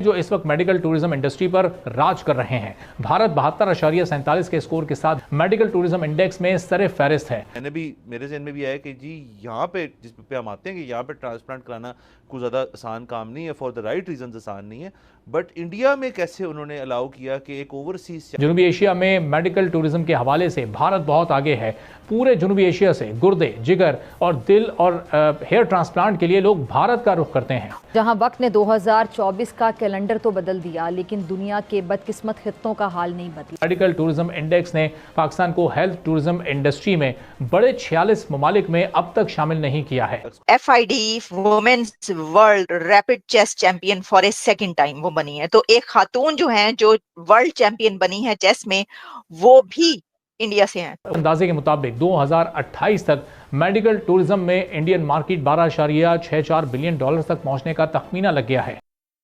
जो इस वक्त मेडिकल टूरिज्म इंडस्ट्री पर राज कर रहे हैं। भारत 72.47 के स्कोर के साथ मेडिकल टूरिज्म इंडेक्स में सरे फहरिस्त है। मेरे ज़हन में भी आया कि जी यहाँ पे जिस पे हम आते हैं कि यहाँ पे ट्रांसप्लांट कराना कुछ ज़्यादा आसान काम नहीं है, फॉर द राइट रीजन आसान नहीं है, बट इंडिया में कैसे उन्होंने अलाउ किया कि एक ओवरसीज जनूबी एशिया में मेडिकल टूरिज्म के हवाले से भारत बहुत आगे है। पूरे जनूबी एशिया से गुर्दे, जिगर और दिल और हेयर ट्रांसप्लांट के लिए लोग भारत का रुख करते हैं। जहां वक्त ने 2024 का कैलेंडर तो बदल दिया, लेकिन दुनिया के बदकिस्मत खित्तों का हाल नहीं बदला। मेडिकल टूरिज्म इंडेक्स ने पाकिस्तान को हेल्थ टूरिज्म इंडस्ट्री में बड़े 46 ममालिक में अब तक शामिल नहीं किया है। FID women's world rapid chess champion for a second time वो बनी है। तो एक खातून जो है जो वर्ल्ड चैंपियन बनी है चेस में, वो भी इंडिया से हैं। अंदाजे के मुताबिक 2028 तक मेडिकल टूरिज्म में इंडियन मार्केट 12.64 बिलियन डॉलर तक पहुंचने का तखमीना लग गया है।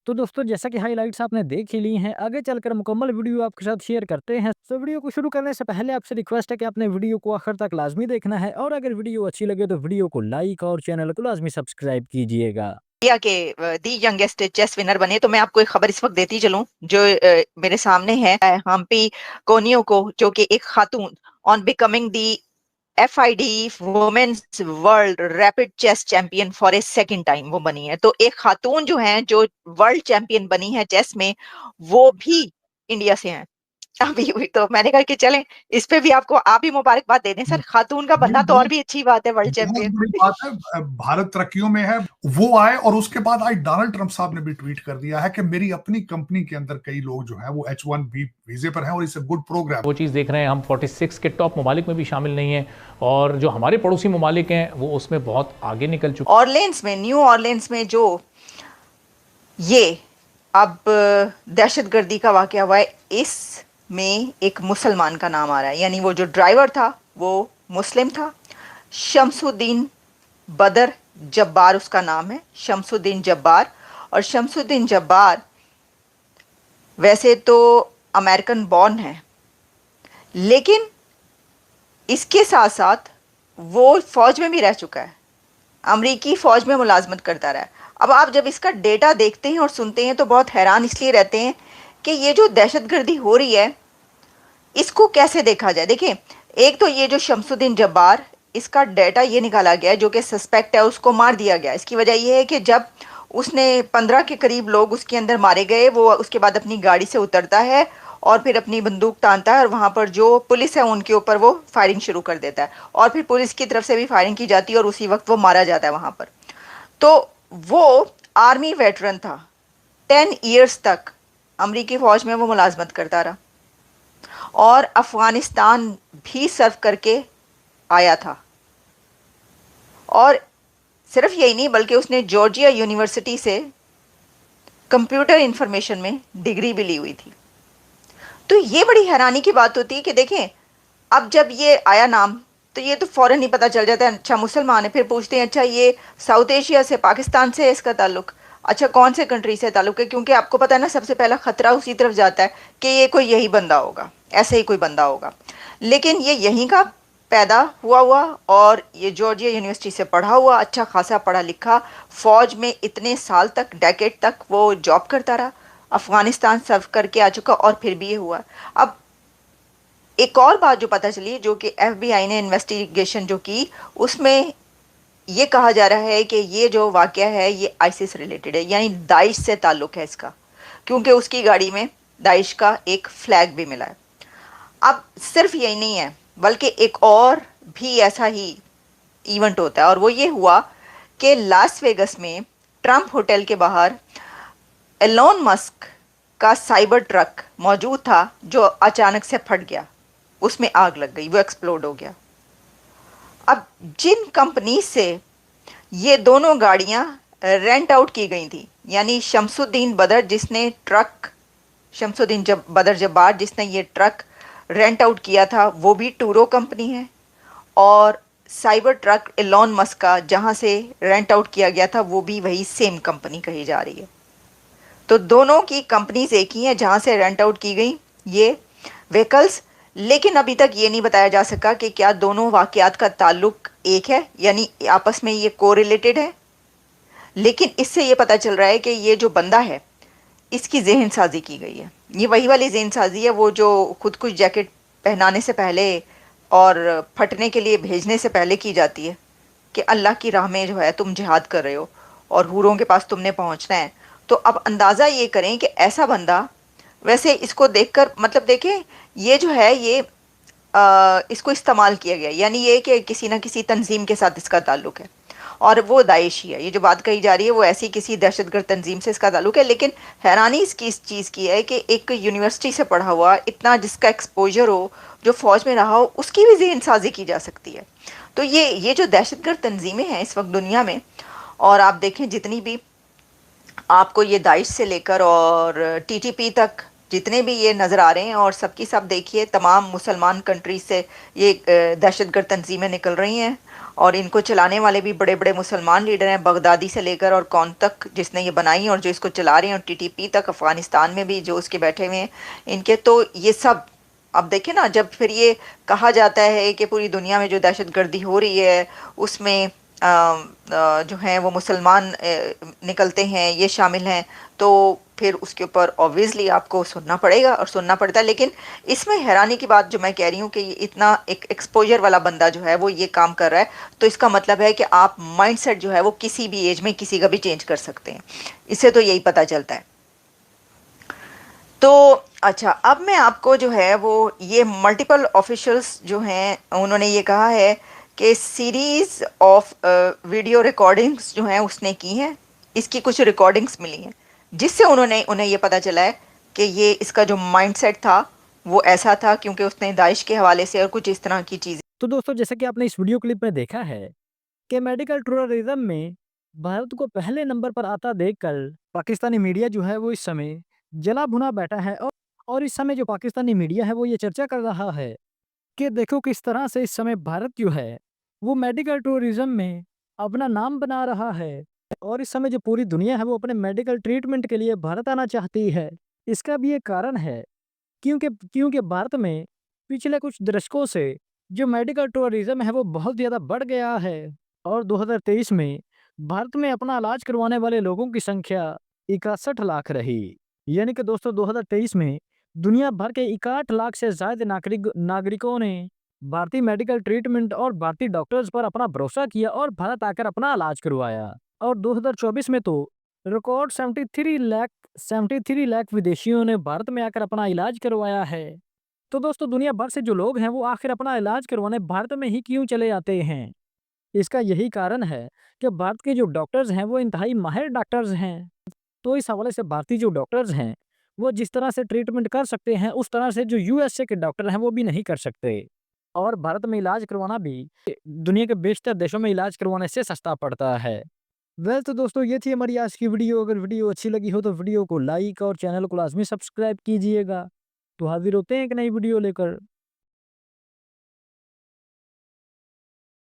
तो दोस्तों, जैसा कि हाइलाइट्स आपने देख ही ली हैं, आगे चलकर मुकम्मल वीडियो आपके साथ शेयर करते हैं। तो वीडियो को शुरू करने से पहले आपसे रिक्वेस्ट है कि आपने वीडियो को आखिर तक लाजमी देखना है, और अगर वीडियो अच्छी लगे तो वीडियो को लाइक और चैनल को लाजमी सब्सक्राइब कीजिएगा। इंडिया के दी यंगेस्ट चेस विनर बने। तो मैं आपको एक खबर इस वक्त देती चलूं जो मेरे सामने है। हम्पी कोनियो को, जो कि एक खातून on becoming the FID women's world rapid chess champion for a second time वो बनी है। तो एक खातून जो है जो वर्ल्ड चैंपियन बनी है चेस में, वो भी इंडिया से हैं। अभी हुई तो मैंने कहा कि चलें इस पे भी आपको आप ही मुबारकबाद दे दें सर। खातून का बनना तो और भी अच्छी बात है, वर्ल्ड चैंपियन। बड़ी बात है, भारत तरक्कियों में है। वो आए और उसके बाद आज डोनाल्ड ट्रंप साहब ने भी ट्वीट कर दिया है कि मेरी अपनी कंपनी के अंदर कई लोग जो हैं वो H1B वीजे पर हैं और इट्स अ गुड प्रोग्राम। वो चीज़ देख रहे हैं, हम 46 के टॉप ममालिक में भी शामिल नहीं है, और जो हमारे पड़ोसी ममालिक हैं वो उसमें बहुत आगे निकल चुके। ऑरलेंस में, न्यू ऑरलेंस में जो ये अब दहशतगर्दी का वाकया हुआ है, इस में एक मुसलमान का नाम आ रहा है। यानी वो जो ड्राइवर था वो मुस्लिम था। शमसुद्दीन बदर जब्बार उसका नाम है, शमसुद्दीन जब्बार। और शमसुद्दीन जब्बार वैसे तो अमेरिकन बॉर्न है, लेकिन इसके साथ साथ वो फौज में भी रह चुका है, अमरीकी फौज में मुलाजमत करता रहा है। अब आप जब इसका डेटा देखते हैं और सुनते हैं तो बहुत हैरान इसलिए रहते हैं कि ये जो दहशतगर्दी हो रही है इसको कैसे देखा जाए। देखिए, एक तो ये जो शमसुद्दीन जब्बार, इसका डेटा ये निकाला गया है, जो कि सस्पेक्ट है उसको मार दिया गया। इसकी वजह यह है कि जब उसने 15 के करीब लोग उसके अंदर मारे गए, वो उसके बाद अपनी गाड़ी से उतरता है और फिर अपनी बंदूक तानता है और वहाँ पर जो पुलिस है उनके ऊपर वो फायरिंग शुरू कर देता है, और फिर पुलिस की तरफ से भी फायरिंग की जाती है और उसी वक्त वो मारा जाता है वहाँ पर। तो वो आर्मी वेटरन था, 10 ईयर्स तक अमरीकी फ़ौज में वो मुलाजमत करता रहा और अफ़गानिस्तान भी सर्व करके आया था। और सिर्फ यही नहीं, बल्कि उसने जॉर्जिया यूनिवर्सिटी से कंप्यूटर इंफॉर्मेशन में डिग्री भी ली हुई थी। तो ये बड़ी हैरानी की बात होती है कि देखें, अब जब ये आया नाम तो ये तो फ़ौरन ही पता चल जाता है अच्छा मुसलमान है। फिर पूछते हैं अच्छा ये साउथ एशिया से, पाकिस्तान से है इसका ताल्लुक, अच्छा कौन से कंट्री से ताल्लुक है, क्योंकि आपको पता है ना सबसे पहला ख़तरा उसी तरफ जाता है कि ये कोई यही बंदा होगा, ऐसे ही कोई बंदा होगा। लेकिन ये यहीं का पैदा हुआ और ये जॉर्जिया यूनिवर्सिटी से पढ़ा हुआ, अच्छा खासा पढ़ा लिखा, फ़ौज में इतने साल तक, डेकेड तक वो जॉब करता रहा, अफ़गानिस्तान सर्व करके आ चुका, और फिर भी ये हुआ। अब एक और बात जो पता चली, जो कि FBI ने इन्वेस्टिगेशन जो की, उसमें ये कहा जा रहा है कि ये जो वाक़या है ये आईसिस रिलेटेड है, यानी दाइश से ताल्लुक़ है इसका, क्योंकि उसकी गाड़ी में दाइश का एक फ्लैग भी मिला है। अब सिर्फ यही नहीं है, बल्कि एक और भी ऐसा ही इवेंट होता है, और वो ये हुआ कि लास वेगस में ट्रंप होटल के बाहर एलोन मस्क का साइबर ट्रक मौजूद था, जो अचानक से फट गया, उसमें आग लग गई, वो एक्सप्लोड हो गया। अब जिन कंपनी से ये दोनों गाड़ियां रेंट आउट की गई थी, यानी शमसुद्दीन बदर जिसने ट्रक, शमसुद्दीन बदर जब्बार जिसने ये ट्रक रेंट आउट किया था, वो भी टूरो कंपनी है, और साइबर ट्रक एलोन मस्क का जहाँ से रेंट आउट किया गया था वो भी वही सेम कंपनी कही जा रही है। तो दोनों की कंपनीज एक ही हैं जहाँ से रेंट आउट की गई ये व्हीकल्स। लेकिन अभी तक ये नहीं बताया जा सका कि क्या दोनों वाक़यात का ताल्लुक एक है, यानी आपस में ये कोरिलेटेड है। लेकिन इससे ये पता चल रहा है कि ये जो बंदा है इसकी जहन साजी की गई है। ये वही वाली जहन साजी है वो जो खुद कुछ जैकेट पहनाने से पहले और फटने के लिए भेजने से पहले की जाती है कि अल्लाह की राह में जो है तुम जिहाद कर रहे हो और हूरों के पास तुमने पहुंचना है। तो अब अंदाज़ा ये करें कि ऐसा बंदा, वैसे इसको देखकर मतलब देखें ये जो है ये इसको इस्तेमाल किया गया, यानी ये कि किसी ना किसी तंजीम के साथ इसका ताल्लुक है और वो दाइश ही है। ये जो बात कही जा रही है वो ऐसी किसी दहशतगर्द तंजीम से इसका ताल्लुक है। लेकिन हैरानी इसकी इस चीज़ की है कि एक यूनिवर्सिटी से पढ़ा हुआ इतना जिसका एक्सपोजर हो, जो फ़ौज में रहा हो, उसकी भी ज़हन साजी की जा सकती है। तो ये जो दहशतगर्द तंजीमें हैं इस वक्त दुनिया में, और आप देखें जितनी भी आपको ये दाइश से लेकर और टीटीपी तक जितने भी ये नज़र आ रहे हैं, और सबकी सब देखिए तमाम मुसलमान कंट्रीज से ये दहशतगर्द तंजीमें निकल रही हैं और इनको चलाने वाले भी बड़े बड़े मुसलमान लीडर हैं, बगदादी से लेकर और कौन तक जिसने ये बनाई और जो इसको चला रहे हैं, और टीटीपी तक अफ़गानिस्तान में भी जो उसके बैठे हुए हैं इनके। तो ये सब अब देखें ना, जब फिर ये कहा जाता है कि पूरी दुनिया में जो दहशतगर्दी हो रही है उसमें जो हैं वो मुसलमान निकलते हैं, ये शामिल हैं, तो फिर उसके ऊपर ऑब्वियसली आपको सुनना पड़ेगा और सुनना पड़ता है। लेकिन इसमें हैरानी की बात जो मैं कह रही हूँ कि इतना एक एक्सपोजर वाला बंदा जो है वो ये काम कर रहा है, तो इसका मतलब है कि आप माइंडसेट जो है वो किसी भी एज में किसी का भी चेंज कर सकते हैं। इससे तो यही पता चलता है। तो अच्छा, अब मैं आपको जो है वो ये मल्टीपल ऑफिशियल्स जो हैं उन्होंने ये कहा है कि सीरीज़ ऑफ वीडियो रिकॉर्डिंग्स जो हैं उसने की हैं, इसकी कुछ रिकॉर्डिंग्स मिली हैं जिससे उन्हें ये पता चला है कि ये इसका जो माइंडसेट था वो ऐसा था, क्योंकि उसने दाइश के हवाले से और कुछ इस तरह की चीज़ें। तो दोस्तों जैसे कि आपने इस वीडियो क्लिप में देखा है कि मेडिकल टूरिज्म में भारत को पहले नंबर पर आता देखकर पाकिस्तानी मीडिया जो है वो इस समय जला भुना बैठा है, और इस समय जो पाकिस्तानी मीडिया है वो ये चर्चा कर रहा है कि देखो किस तरह से इस समय भारत जो है वो मेडिकल टूरिज्म में अपना नाम बना रहा है, और इस समय जो पूरी दुनिया है वो अपने मेडिकल ट्रीटमेंट के लिए भारत आना चाहती है। इसका भी एक कारण है क्योंकि क्योंकि भारत में पिछले कुछ दशकों से जो मेडिकल टूरिज्म है वो बहुत ज़्यादा बढ़ गया है, और 2023 में भारत में अपना इलाज करवाने वाले लोगों की संख्या 61 लाख रही। यानी कि दोस्तों 2023 में दुनिया भर के 61 लाख से ज़्यादा नागरिकों ने भारतीय मेडिकल ट्रीटमेंट और भारतीय डॉक्टर्स पर अपना भरोसा किया और भारत आकर अपना इलाज करवाया। और 2024 में तो रिकॉर्ड 73 लाख विदेशियों ने भारत में आकर अपना इलाज करवाया है। तो दोस्तों दुनिया भर से जो लोग हैं वो आखिर अपना इलाज करवाने भारत में ही क्यों चले आते हैं? इसका यही कारण है कि भारत के जो डॉक्टर्स हैं वो इंतहाई माहिर डॉक्टर्स हैं। तो इस हवाले से भारतीय जो डॉक्टर्स हैं वो जिस तरह से ट्रीटमेंट कर सकते हैं उस तरह से जो यूएसए के डॉक्टर हैं वो भी नहीं कर सकते। और भारत में इलाज करवाना भी दुनिया के बेशतर देशों में इलाज करवाने से सस्ता पड़ता है। वेल तो दोस्तों ये थी हमारी आज की वीडियो। अगर वीडियो अच्छी लगी हो तो वीडियो को लाइक और चैनल को लाजमी सब्सक्राइब कीजिएगा। तो हाजिर होते हैं एक नई वीडियो लेकर।